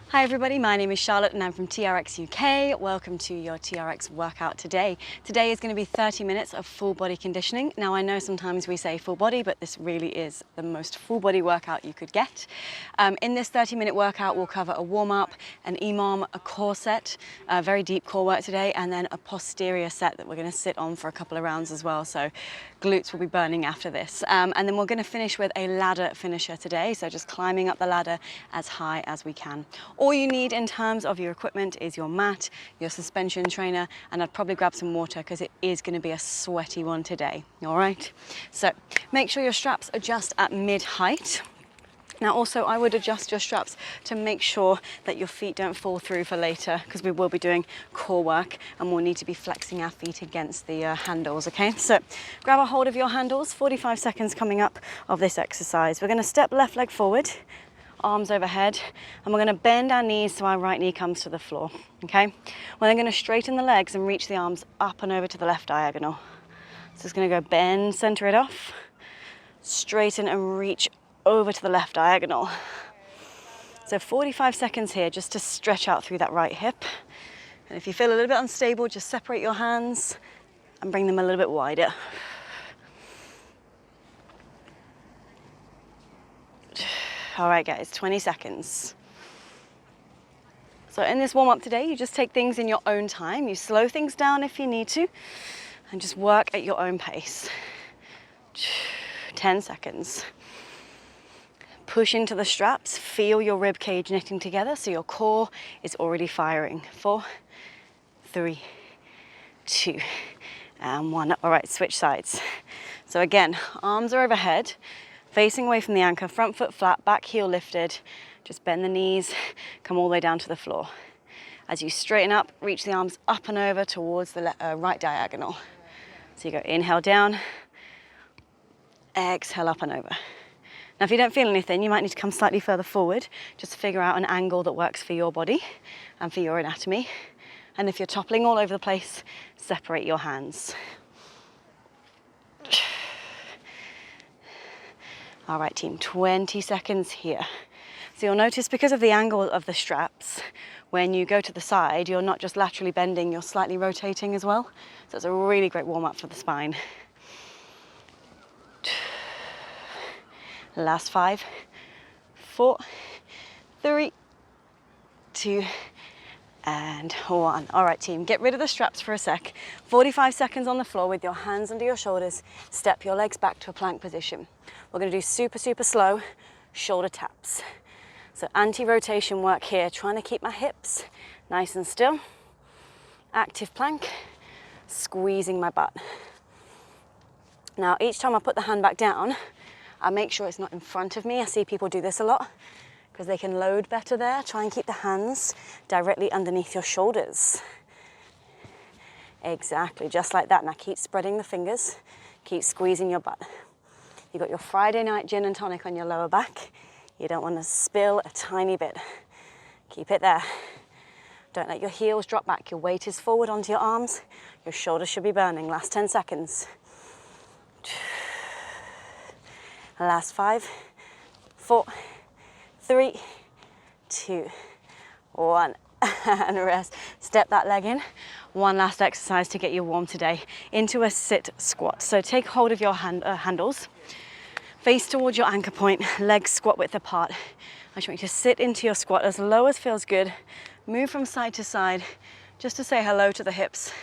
Hi everybody, my name is Charlotte and I'm from TRX UK. Welcome to your TRX workout today. Today is going to be 30 minutes of full body conditioning. Now I know sometimes we say full body, but this really is the most full body workout you could get. In this 30-minute workout we'll cover a warm-up, an EMOM, a core set, a very deep core work today, and then a posterior set that we're going to sit on for a couple of rounds as well. So glutes will be burning after this. And then we're going to finish with a ladder finisher today. So just climbing up the ladder as high as we can. All you need in terms of your equipment is your mat, your suspension trainer, and I'd probably grab some water because it is going to be a sweaty one today. All right, so make sure your straps are just at mid-height. Now also I would adjust your straps to make sure that your feet don't fall through for later, because we will be doing core work and we'll need to be flexing our feet against the handles, okay? So grab a hold of your handles, 45 seconds coming up of this exercise. We're going to step left leg forward, arms overhead, and we're going to bend our knees so our right knee comes to the floor, okay? We're then going to straighten the legs and reach the arms up and over to the left diagonal. So it's going to go bend, center it off, straighten and reach over to the left diagonal. So 45 seconds here just to stretch out through that right hip. And if you feel a little bit unstable, just separate your hands and bring them a little bit wider. All right, guys, 20 seconds. So in this warm-up today, you just take things in your own time. You slow things down if you need to, and just work at your own pace. 10 seconds. Push into the straps, feel your rib cage knitting together so your core is already firing. 4, 3, 2, and 1. All right, switch sides. So again, arms are overhead, facing away from the anchor, front foot flat, back heel lifted. Just bend the knees, come all the way down to the floor. As you straighten up, reach the arms up and over towards the right diagonal. So you go inhale down, exhale up and over. Now if you don't feel anything, you might need to come slightly further forward, just to figure out an angle that works for your body and for your anatomy. And if you're toppling all over the place, separate your hands. All right, team, 20 seconds here. So you'll notice because of the angle of the straps, when you go to the side, you're not just laterally bending, you're slightly rotating as well. So it's a really great warm-up for the spine. Last 5, 4, 3, 2, and 1. All right, team, get rid of the straps for a sec. 45 seconds on the floor with your hands under your shoulders. Step your legs back to a plank position. We're going to do super, super slow shoulder taps. So anti-rotation work here, trying to keep my hips nice and still. Active plank, squeezing my butt. Now, each time I put the hand back down, I make sure it's not in front of me. I see people do this a lot because they can load better there. Try and keep the hands directly underneath your shoulders. Exactly, just like that. Now keep spreading the fingers, keep squeezing your butt. You've got your Friday night gin and tonic on your lower back. You don't want to spill a tiny bit. Keep it there. Don't let your heels drop back. Your weight is forward onto your arms. Your shoulders should be burning. Last 10 seconds. Last 5, 4, 3, 2, 1, and rest. Step that leg in. One last exercise to get you warm today into a sit squat. So take hold of your handles, face towards your anchor point, legs squat width apart. I just want you to sit into your squat as low as feels good. Move from side to side just to say hello to the hips,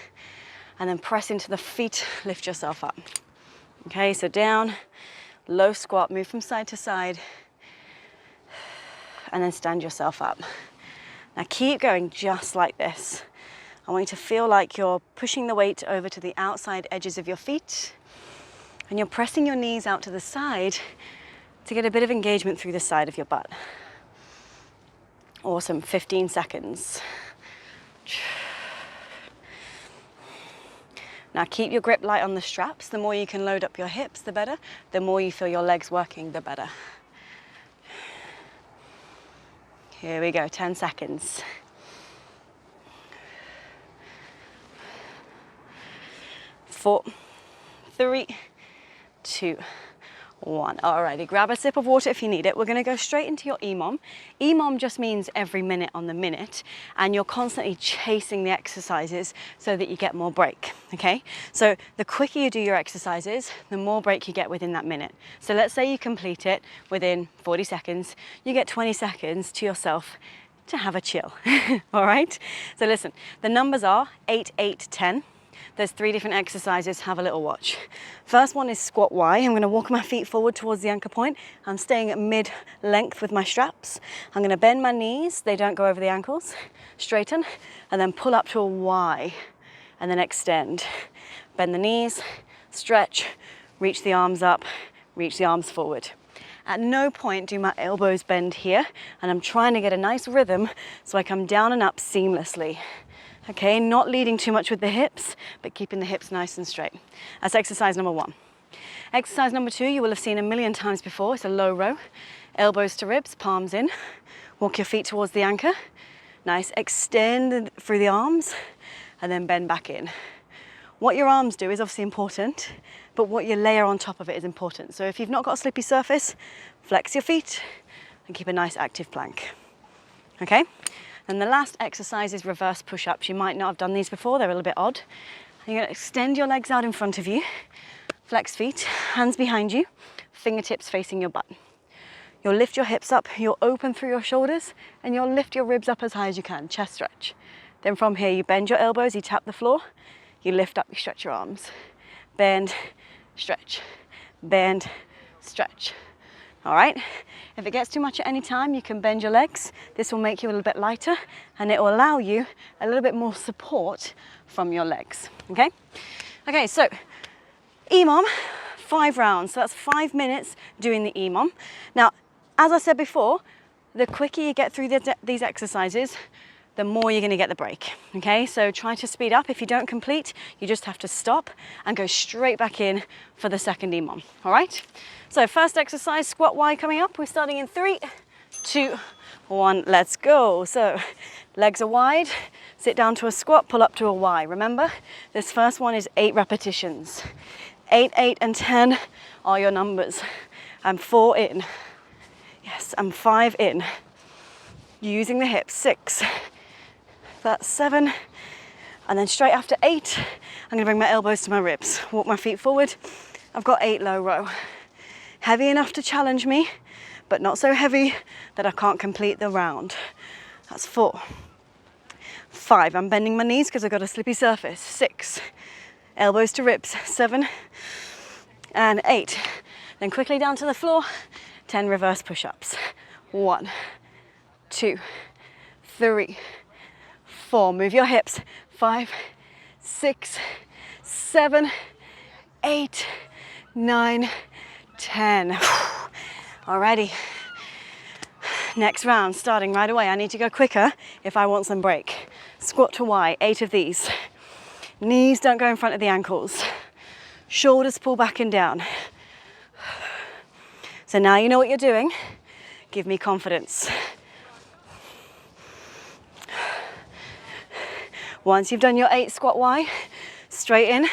and then press into the feet, lift yourself up. Okay, so down, low squat, move from side to side, and then stand yourself up. Now keep going just like this. I want you to feel like you're pushing the weight over to the outside edges of your feet, and you're pressing your knees out to the side to get a bit of engagement through the side of your butt. Awesome, 15 seconds. Now keep your grip light on the straps. The more you can load up your hips, the better. The more you feel your legs working, the better. Here we go, 10 seconds. 4, 3, 2, 1. Alrighty, grab a sip of water if you need it. We're gonna go straight into your EMOM. EMOM just means every minute on the minute, and you're constantly chasing the exercises so that you get more break, okay? So the quicker you do your exercises, the more break you get within that minute. So let's say you complete it within 40 seconds, you get 20 seconds to yourself to have a chill, all right? So listen, the numbers are 8, 8, 10. There's 3 different exercises, have a little watch. First one is squat Y. I'm gonna walk my feet forward towards the anchor point. I'm staying at mid-length with my straps. I'm gonna bend my knees, they don't go over the ankles. Straighten, and then pull up to a Y, and then extend. Bend the knees, stretch, reach the arms up, reach the arms forward. At no point do my elbows bend here, and I'm trying to get a nice rhythm so I come down and up seamlessly. Okay, not leading too much with the hips, but keeping the hips nice and straight. That's exercise number 1. Exercise number 2, you will have seen a million times before. It's a low row. Elbows to ribs, palms in. Walk your feet towards the anchor. Nice, extend through the arms, and then bend back in. What your arms do is obviously important, but what you layer on top of it is important. So if you've not got a slippy surface, flex your feet and keep a nice active plank. Okay? And the last exercise is reverse push-ups. You might not have done these before, they're a little bit odd. You're gonna extend your legs out in front of you, flex feet, hands behind you, fingertips facing your butt. You'll lift your hips up, you'll open through your shoulders, and you'll lift your ribs up as high as you can, chest stretch. Then from here, you bend your elbows, you tap the floor, you lift up, you stretch your arms. Bend, stretch, bend, stretch. All right? If it gets too much at any time, you can bend your legs. This will make you a little bit lighter, and it will allow you a little bit more support from your legs, okay? Okay, so EMOM, 5 rounds. So that's 5 minutes doing the EMOM. Now, as I said before, the quicker you get through these exercises, the more you're gonna get the break, okay? So try to speed up. If you don't complete, you just have to stop and go straight back in for the second EMOM, all right? So first exercise, squat Y coming up. We're starting in 3, 2, 1, let's go. So legs are wide, sit down to a squat, pull up to a Y. Remember, this first one is 8 repetitions. 8, 8, and 10 are your numbers. I'm 4 in. Yes, I'm 5 in. Using the hips, 6. That's 7. And then straight after 8, I'm gonna bring my elbows to my ribs. Walk my feet forward. I've got 8 low row. Heavy enough to challenge me, but not so heavy that I can't complete the round. That's 4. 5, I'm bending my knees because I've got a slippy surface. 6, elbows to ribs. 7 and 8. Then quickly down to the floor, 10 reverse push-ups. 1, 2, 3, 4. Move your hips. 5, 6, 7, 8, 9, 10. Alrighty. Next round, starting right away. I need to go quicker if I want some break. Squat to Y, 8 of these. Knees don't go in front of the ankles. Shoulders pull back and down. So now you know what you're doing. Give me confidence. Once you've done your 8 squat Y, straight in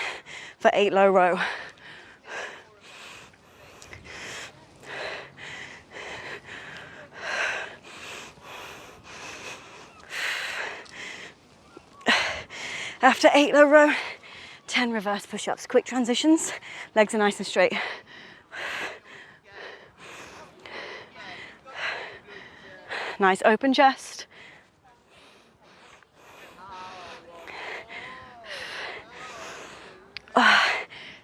for 8 low row. After 8 low row, 10 reverse push-ups. Quick transitions, legs are nice and straight. Nice open chest. Oh,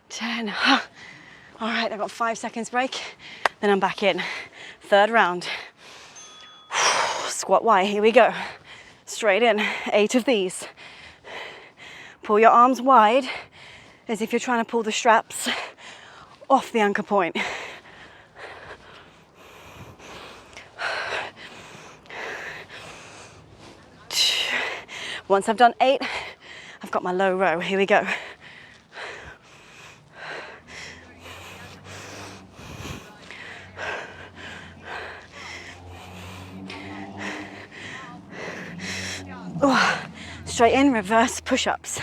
10. All right, I've got 5 seconds break, then I'm back in. Third round. Squat Y, here we go. Straight in, 8 of these. Pull your arms wide as if you're trying to pull the straps off the anchor point. Once I've done 8, I've got my low row. Here we go. Oh, straight in, reverse push-ups.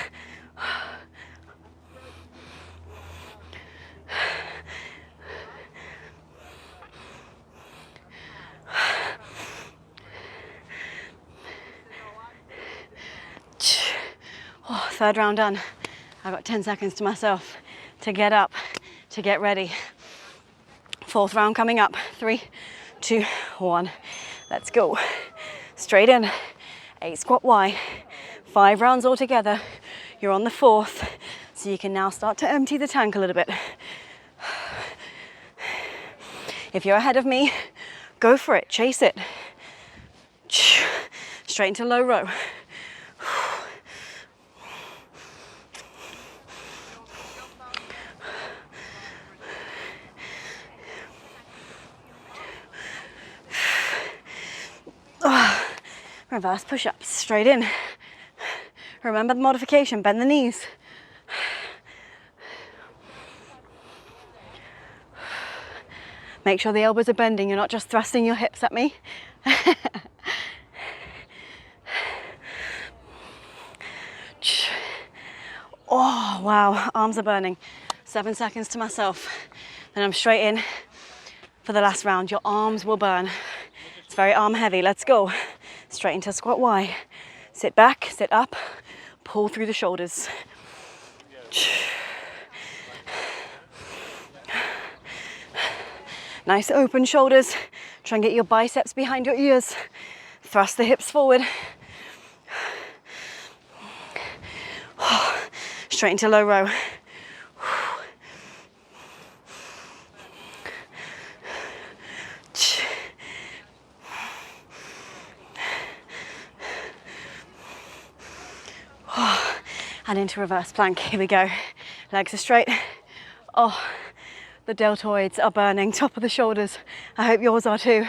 Oh, third round done. I've got 10 seconds to myself to get up, to get ready. Fourth round coming up. 3, 2, 1. Let's go. Straight in. 8 squat Y. 5 rounds altogether. You're on the 4th, so you can now start to empty the tank a little bit. If you're ahead of me, go for it, chase it. Straight into low row. Reverse push-ups, straight in. Remember the modification, bend the knees. Make sure the elbows are bending, you're not just thrusting your hips at me. Oh, wow, arms are burning. 7 seconds to myself. Then I'm straight in for the last round. Your arms will burn. It's very arm heavy, let's go. Straight into squat Y. Sit back, sit up, pull through the shoulders. Nice open shoulders. Try and get your biceps behind your ears. Thrust the hips forward. Straight into low row. And into reverse plank. Here we go. Legs are straight. Oh, the deltoids are burning. Top of the shoulders. I hope yours are too.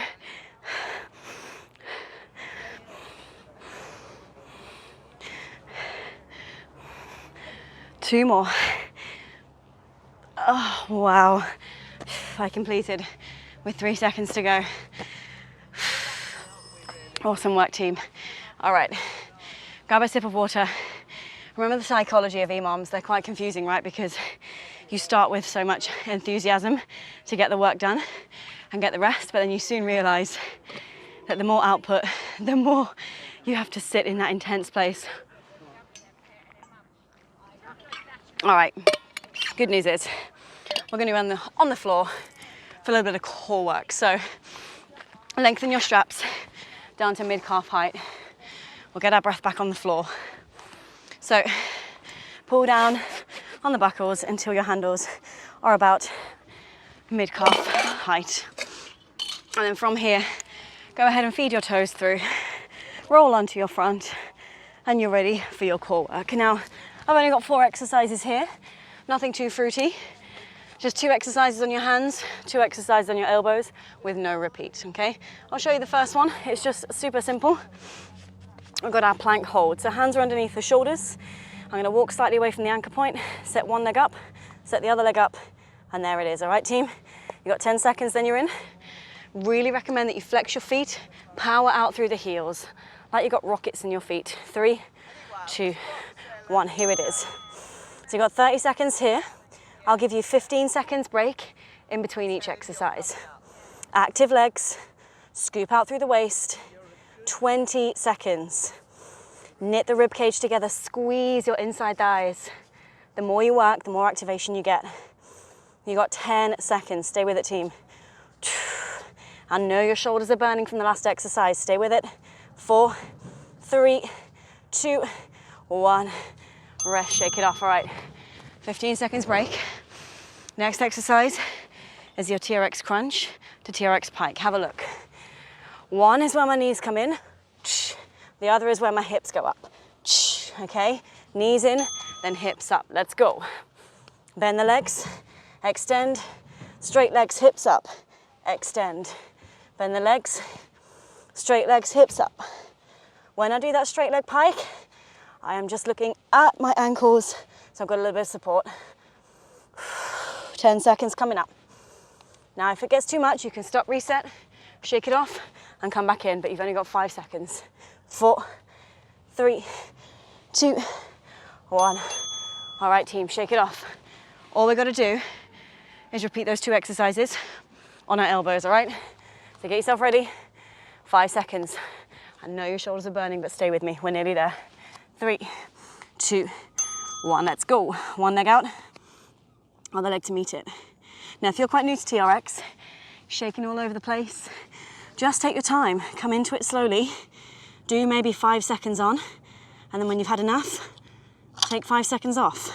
Two more. Oh, wow. I completed with 3 seconds to go. Awesome work, team. All right, grab a sip of water. Remember the psychology of EMOMs, they're quite confusing, right? Because you start with so much enthusiasm to get the work done and get the rest, but then you soon realize that the more output, the more you have to sit in that intense place. All right, good news is we're gonna run on the floor for a little bit of core work. So lengthen your straps down to mid-calf height. We'll get our breath back on the floor. So pull down on the buckles until your handles are about mid-calf height. And then from here, go ahead and feed your toes through, roll onto your front, and you're ready for your core work. Now, I've only got 4 exercises here, nothing too fruity. Just 2 exercises on your hands, 2 exercises on your elbows with no repeat, okay? I'll show you the first one. It's just super simple. We've got our plank hold. So hands are underneath the shoulders. I'm gonna walk slightly away from the anchor point, set one leg up, set the other leg up, and there it is, all right, team? You got 10 seconds, then you're in. Really recommend that you flex your feet, power out through the heels, like you got rockets in your feet. 3, 2, 1, here it is. So you got 30 seconds here. I'll give you 15 seconds break in between each exercise. Active legs, scoop out through the waist, 20 seconds. Knit the rib cage together, squeeze your inside thighs. The more you work, the more activation you get. You got 10 seconds, stay with it, team. I know your shoulders are burning from the last exercise, stay with it. 4, 3, 2, 1. Rest, shake it off, all right. 15 seconds break. Next exercise is your TRX crunch to TRX pike. Have a look. One is where my knees come in. The other is where my hips go up. Okay, knees in, then hips up. Let's go. Bend the legs, extend, straight legs, hips up, extend. Bend the legs, straight legs, hips up. When I do that straight leg pike, I am just looking at my ankles, so I've got a little bit of support. 10 seconds coming up. Now, if it gets too much, you can stop, reset, shake it off, and come back in, but you've only got 5 seconds. 4, 3, 2, 1. All right, team, shake it off. All we've got to do is repeat those 2 exercises on our elbows, all right? So get yourself ready. 5 seconds. I know your shoulders are burning, but stay with me. We're nearly there. 3, 2, 1. Let's go. One leg out, other leg to meet it. Now, if you're quite new to TRX, shaking all over the place, just take your time. Come into it slowly. Do maybe 5 seconds on, and then when you've had enough, take 5 seconds off.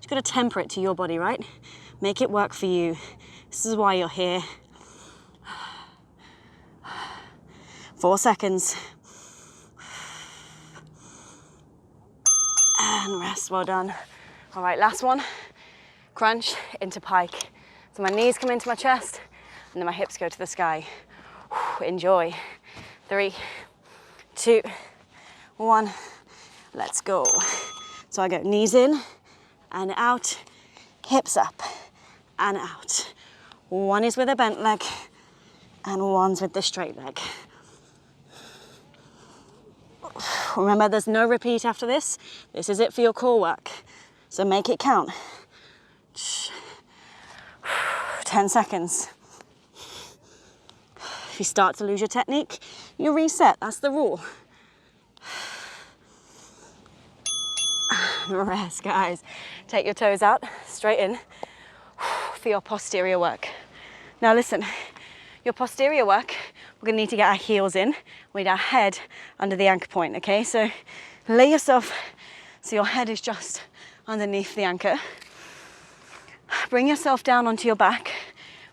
You've got to temper it to your body, right? Make it work for you. This is why you're here. 4 seconds. And rest, well done. All right, last one. Crunch into pike. So my knees come into my chest, and then my hips go to the sky. Enjoy. 3, 2, 1. Let's go. So I go knees in and out, hips up and out. One is with a bent leg and one's with the straight leg. Remember, there's no repeat after this. This is it for your core work. So make it count. 10 seconds. If you start to lose your technique, you reset. That's the rule. Rest, guys. Take your toes out, straight in for your posterior work. Now listen, your posterior work, we're gonna need to get our heels in. We need our head under the anchor point, okay? So lay yourself so your head is just underneath the anchor. Bring yourself down onto your back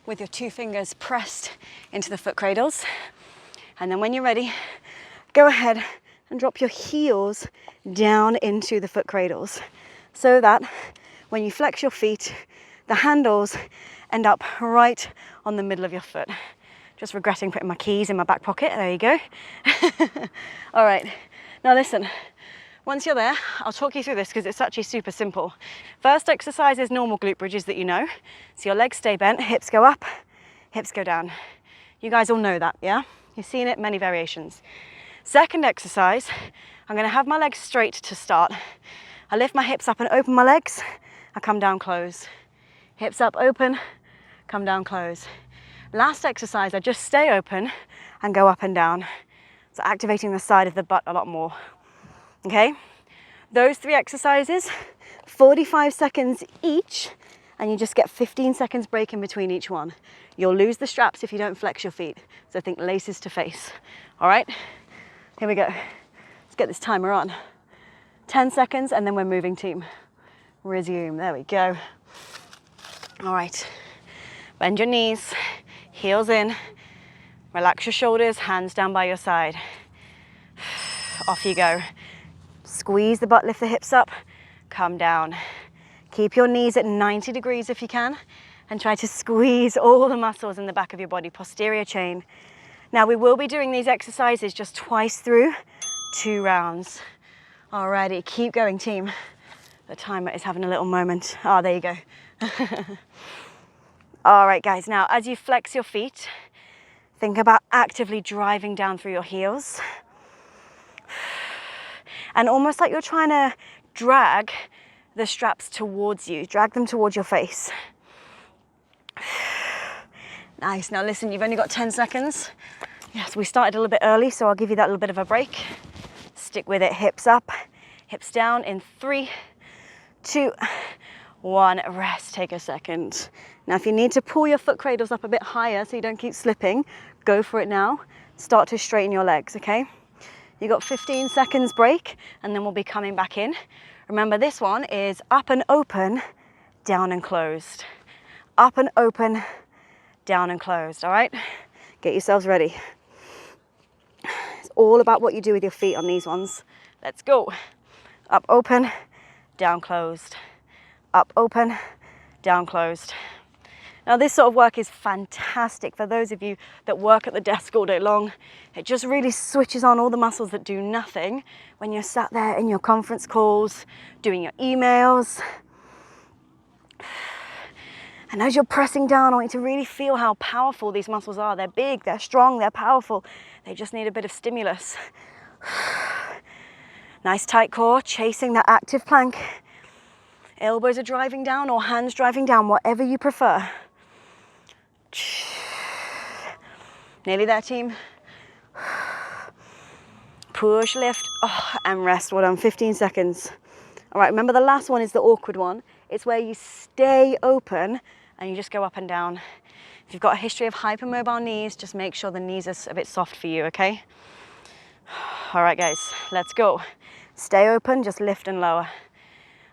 with your 2 fingers pressed into the foot cradles. And then when you're ready, go ahead and drop your heels down into the foot cradles so that when you flex your feet, the handles end up right on the middle of your foot. Just regretting putting my keys in my back pocket. There you go. All right, now listen. Once you're there, I'll talk you through this because it's actually super simple. First exercise is normal glute bridges that you know. So your legs stay bent, hips go up, hips go down. You guys all know that, yeah? You've seen it, many variations. Second exercise, I'm gonna have my legs straight to start. I lift my hips up and open my legs. I come down, close. Hips up, open, come down, close. Last exercise, I just stay open and go up and down. So activating the side of the butt a lot more. Okay, those 3 exercises, 45 seconds each, and you just get 15 seconds break in between each one. You'll lose the straps if you don't flex your feet. So think laces to face. All right, here we go. Let's get this timer on. 10 seconds, and then we're moving, team. Resume, there we go. All right, bend your knees, heels in, relax your shoulders, hands down by your side. Off you go. Squeeze the butt, lift the hips up, come down. Keep your knees at 90 degrees if you can, and try to squeeze all the muscles in the back of your body, posterior chain. Now we will be doing these exercises just twice through 2 rounds. Alrighty, keep going, team. The timer is having a little moment. Oh, there you go. All right, guys, now as you flex your feet, think about actively driving down through your heels. And almost like you're trying to drag the straps towards you, drag them towards your face. Nice, now listen, you've only got 10 seconds. Yes, we started a little bit early, so I'll give you that little bit of a break. Stick with it, hips up, hips down in 3, 2, 1, rest, take a second. Now if you need to pull your foot cradles up a bit higher so you don't keep slipping, go for it now. Start to straighten your legs, okay? You got 15 seconds break, and then we'll be coming back in. Remember, this one is up and open, down and closed. Up and open, down and closed, all right? Get yourselves ready. It's all about what you do with your feet on these ones. Let's go. Up, open, down, closed. Up, open, down, closed. Now this sort of work is fantastic for those of you that work at the desk all day long. It just really switches on all the muscles that do nothing when you're sat there in your conference calls, doing your emails. And as you're pressing down, I want you to really feel how powerful these muscles are. They're big, they're strong, they're powerful. They just need a bit of stimulus. Nice tight core, chasing that active plank. Elbows are driving down or hands driving down, whatever you prefer. Nearly there, team. push, lift, and rest. Well done, 15 seconds. All right, remember the last one is the awkward one. It's where you stay open and you just go up and down. If you've got a history of hypermobile knees, just make sure the knees are a bit soft for you, okay? All right, guys, let's go. Stay open, just lift and lower.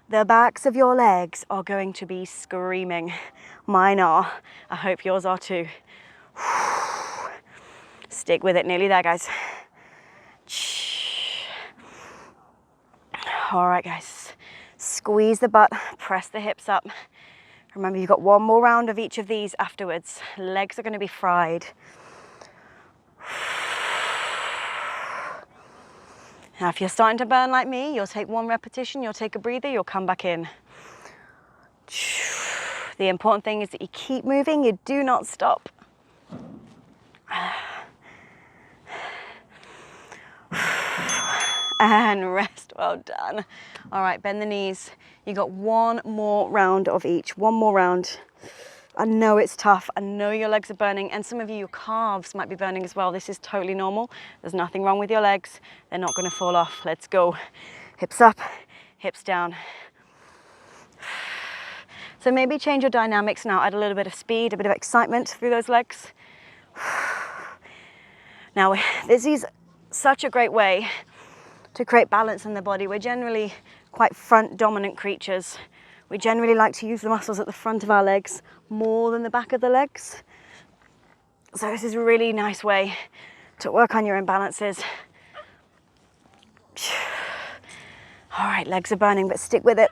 The backs of your legs are going to be screaming. Mine are. I hope yours are too. Stick with it, nearly there, guys. All right, guys. Squeeze the butt, press the hips up. Remember, you've got one more round of each of these afterwards. Legs are going to be fried. Now, if you're starting to burn like me, you'll take one repetition, you'll take a breather, you'll come back in. The important thing is that you keep moving, you do not stop. And rest, well done. All right, bend the knees. You got one more round of each, one more round. I know it's tough, I know your legs are burning, and some of you, your calves might be burning as well. This is totally normal. There's nothing wrong with your legs. They're not gonna fall off. Let's go. Hips up, hips down. So maybe change your dynamics now, add a little bit of speed, a bit of excitement through those legs. Now, this is such a great way to create balance in the body. We're generally quite front dominant creatures. We generally like to use the muscles at the front of our legs more than the back of the legs. So this is a really nice way to work on your imbalances. All right, legs are burning, but stick with it.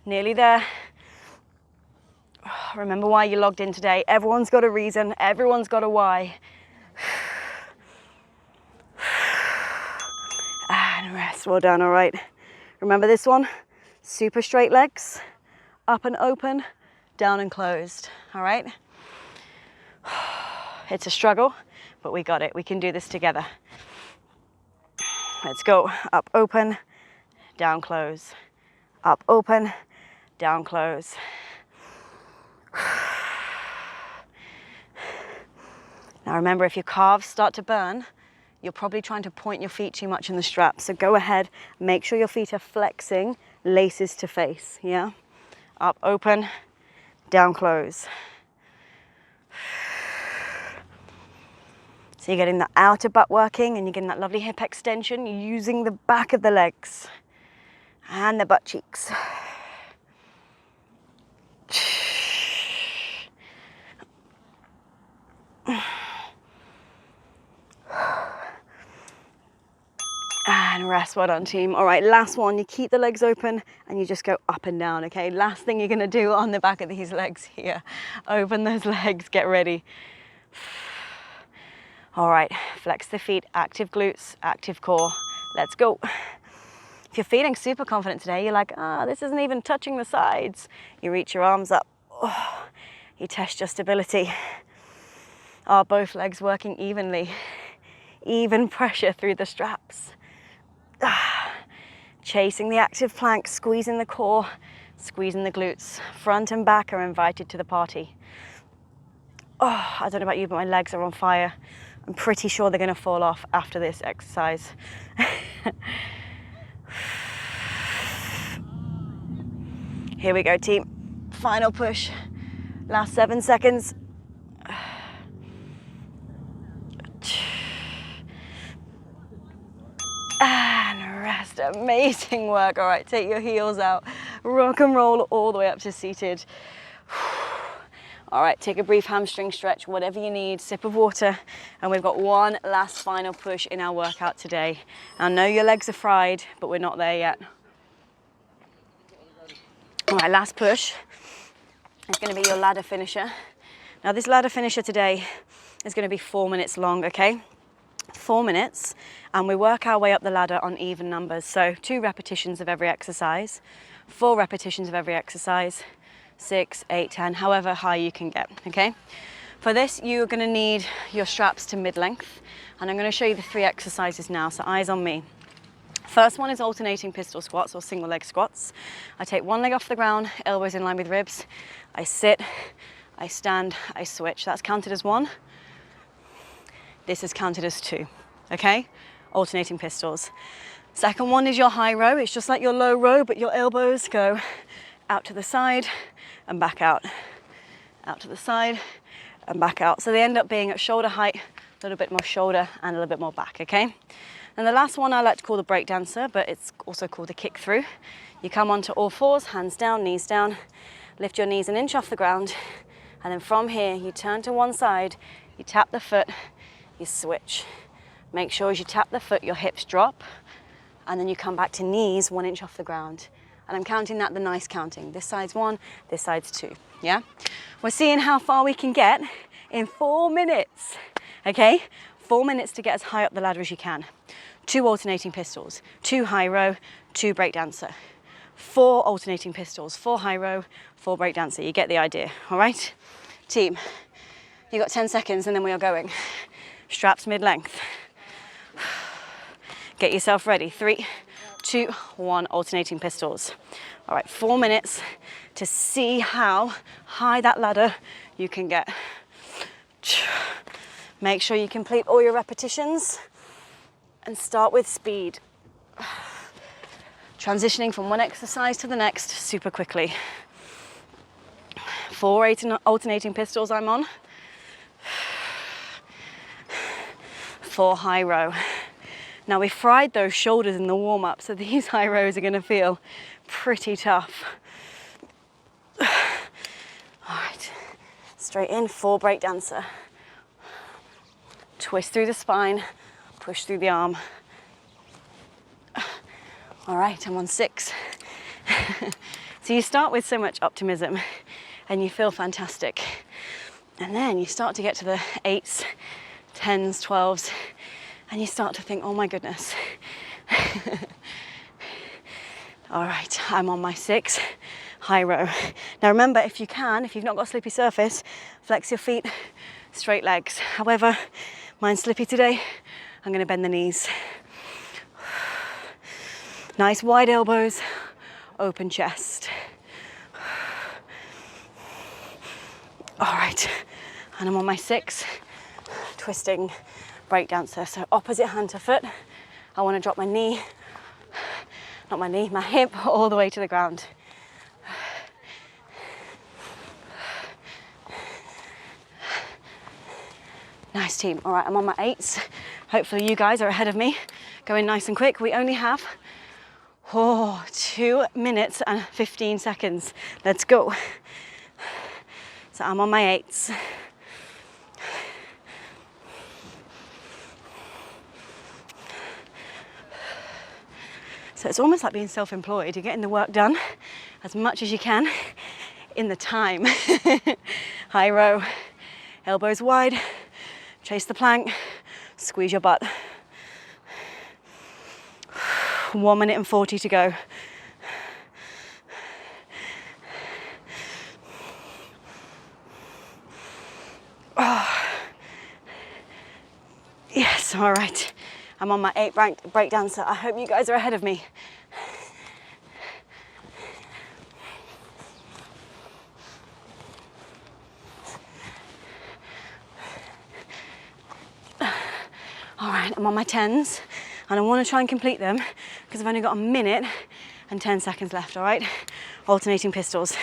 Nearly there. Remember why you logged in today. Everyone's got a reason, everyone's got a why. And rest, well done, all right. Remember this one? Super straight legs, up and open, down and closed, all right? It's a struggle, but we got it. We can do this together. Let's go. Up, open, down, close. Up, open, down, close. Now remember, if your calves start to burn, you're probably trying to point your feet too much in the strap. So go ahead, make sure your feet are flexing, laces to face, yeah? Up, open, down, close. So you're getting the outer butt working and you're getting that lovely hip extension using the back of the legs and the butt cheeks. And rest, well done team. All right, last one, you keep the legs open and you just go up and down, okay? Last thing you're gonna do on the back of these legs here. Open those legs, get ready. All right, flex the feet, active glutes, active core. Let's go. If you're feeling super confident today, you're like, this isn't even touching the sides. You reach your arms up, you test your stability. Are both legs working evenly? Even pressure through the straps. Chasing the active plank, squeezing the core, squeezing the glutes. Front and back are invited to the party. I don't know about you, but my legs are on fire. I'm pretty sure they're gonna fall off after this exercise. Here we go, team. Final push. Last 7 seconds. And rest, amazing work. All right, take your heels out, rock and roll all the way up to seated. All right, take a brief hamstring stretch, whatever you need, sip of water, and we've got one last final push in our workout today. I know your legs are fried, but we're not there yet. All right, last push is gonna be your ladder finisher. Now this ladder finisher today is gonna be 4 minutes long, okay? 4 minutes, and we work our way up the ladder on even numbers. So 2 repetitions of every exercise, 4 repetitions of every exercise, 6, 8, 10, however high you can get, okay? For this, you're gonna need your straps to mid-length, and I'm gonna show you the 3 exercises now, so eyes on me. First one is alternating pistol squats or single leg squats. I take one leg off the ground, elbows in line with ribs. I sit, I stand, I switch. That's counted as 1. This is counted as 2, okay? alternating pistols. Second one is your high row. It's just like your low row, but your elbows go out to the side and back out. Out to the side and back out. So they end up being at shoulder height, a little bit more shoulder and a little bit more back, okay? And the last one I like to call the break dancer, but it's also called the kick through. You come onto all fours, hands down, knees down, lift your knees an inch off the ground, and then from here, you turn to one side, you tap the foot, you switch. Make sure as you tap the foot, your hips drop, and then you come back to knees 1 inch off the ground. And I'm counting that the nice counting. This side's 1, this side's 2, yeah? We're seeing how far we can get in 4 minutes, okay? 4 minutes to get as high up the ladder as you can. 2 alternating pistols, 2 high row, 2 break dancer. 4 alternating pistols, 4 high row, 4 break dancer. You get the idea, all right? Team, you got 10 seconds and then we are going. Straps mid-length. Get yourself ready. 3, 2, 1, alternating pistols. All right, 4 minutes to see how high that ladder you can get. Make sure you complete all your repetitions and start with speed. Transitioning from one exercise to the next super quickly. 4 alternating pistols I'm on. 4 high row. Now we fried those shoulders in the warm up, so these high rows are gonna feel pretty tough. All right, straight in, 4 break dancer. Twist through the spine, push through the arm. All right, I'm on 6. So you start with so much optimism and you feel fantastic. And then you start to get to the 8s, 10s, 12s, and you start to think, oh my goodness. All right, I'm on my 6 high row. Now remember, if you can, if you've not got a slippy surface, flex your feet, straight legs. However, mine's slippy today, I'm gonna bend the knees. Nice wide elbows, open chest. All right, and I'm on my 6, twisting break dancer. So opposite hand to foot. I wanna drop my knee, not my knee, my hip all the way to the ground. Nice team. All right, I'm on my 8s. Hopefully you guys are ahead of me, going nice and quick. We only have 2 minutes and 15 seconds. Let's go. So I'm on my 8s. So it's almost like being self-employed. You're getting the work done as much as you can in the time. High row, elbows wide, chase the plank, squeeze your butt. 1 minute and 40 to go. Oh. Yes, all right. I'm on my 8 ranked break dancer. I hope you guys are ahead of me. All right, I'm on my 10s and I want to try and complete them because I've only got 1 minute and 10 seconds left, all right? Alternating pistols.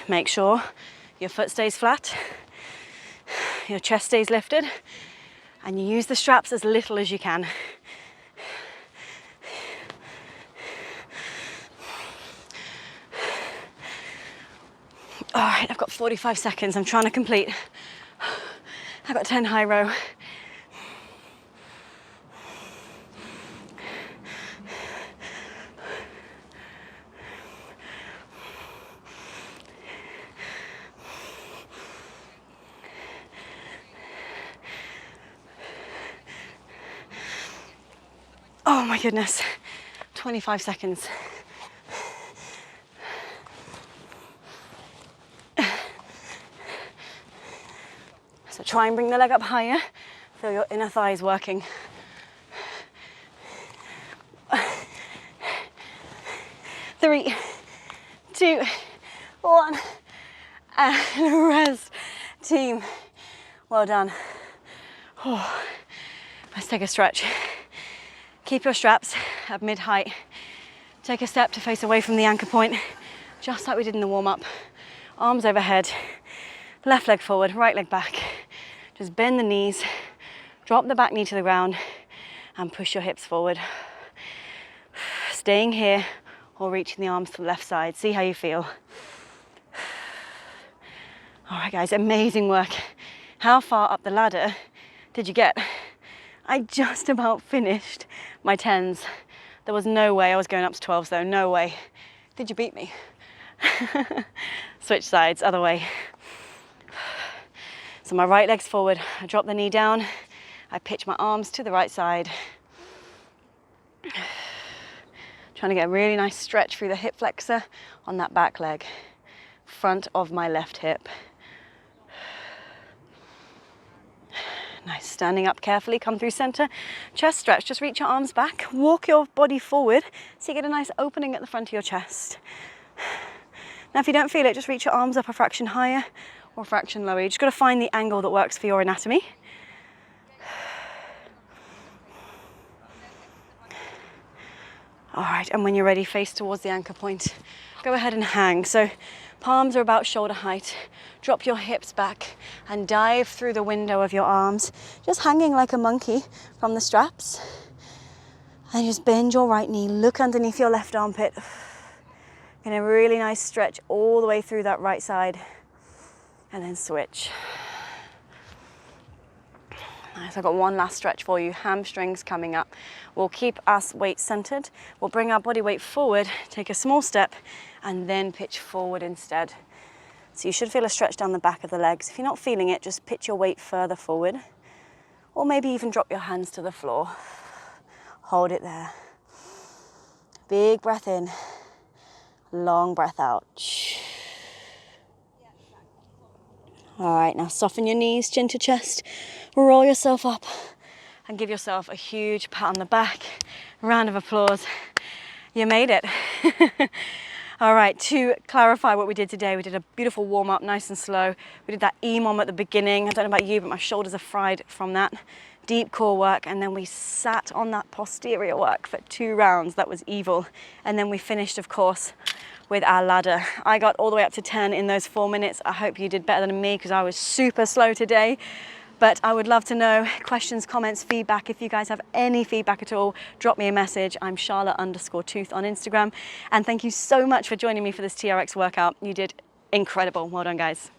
Make sure your foot stays flat, your chest stays lifted, and you use the straps as little as you can. All right, I've got 45 seconds. I'm trying to complete. I've got 10 high row. Oh my goodness, 25 seconds. So try and bring the leg up higher. Feel your inner thighs working. Three, 2, 1, and rest. Team, Well done. Oh, let's take a stretch. Keep your straps at mid-height. Take a step to face away from the anchor point, just like we did in the warm-up. Arms overhead, left leg forward, right leg back. Just bend the knees, drop the back knee to the ground, and push your hips forward. Staying here or reaching the arms to the left side. See how you feel. All right, guys, amazing work. How far up the ladder did you get? I just about finished my 10s. There was no way I was going up to 12s though, no way. Did you beat me? Switch sides, other way. So my right leg's forward, I drop the knee down, I pitch my arms to the right side. Trying to get a really nice stretch through the hip flexor on that back leg, front of my left hip. Nice, standing up carefully, come through center, chest stretch, just reach your arms back, walk your body forward so you get a nice opening at the front of your chest. Now if you don't feel it, just reach your arms up a fraction higher or a fraction lower. You just got to find the angle that works for your anatomy. All right, and when you're ready, face towards the anchor point. Go ahead and hang. So palms are about shoulder height. Drop your hips back and dive through the window of your arms, just hanging like a monkey from the straps. And just bend your right knee, look underneath your left armpit. And a really nice stretch all the way through that right side. And then switch. Nice, I've got one last stretch for you, hamstrings coming up. We'll keep us weight centered. We'll bring our body weight forward, take a small step, and then pitch forward instead. So you should feel a stretch down the back of the legs. If you're not feeling it, just pitch your weight further forward. Or maybe even drop your hands to the floor. Hold it there. Big breath in, long breath out. All right, now soften your knees, chin to chest, roll yourself up and give yourself a huge pat on the back. Round of applause. You made it. All right, to clarify what we did today, we did a beautiful warm up, nice and slow. We did that EMOM at the beginning. I don't know about you, but my shoulders are fried from that. Deep core work, and then we sat on that posterior work for 2 rounds. That was evil. And then we finished, of course, with our ladder. I got all the way up to 10 in those 4 minutes. I hope you did better than me because I was super slow today. But I would love to know questions, comments, feedback. If you guys have any feedback at all, drop me a message. I'm Charlotte_Tooth on Instagram. And thank you so much for joining me for this TRX workout. You did incredible. Well done, guys.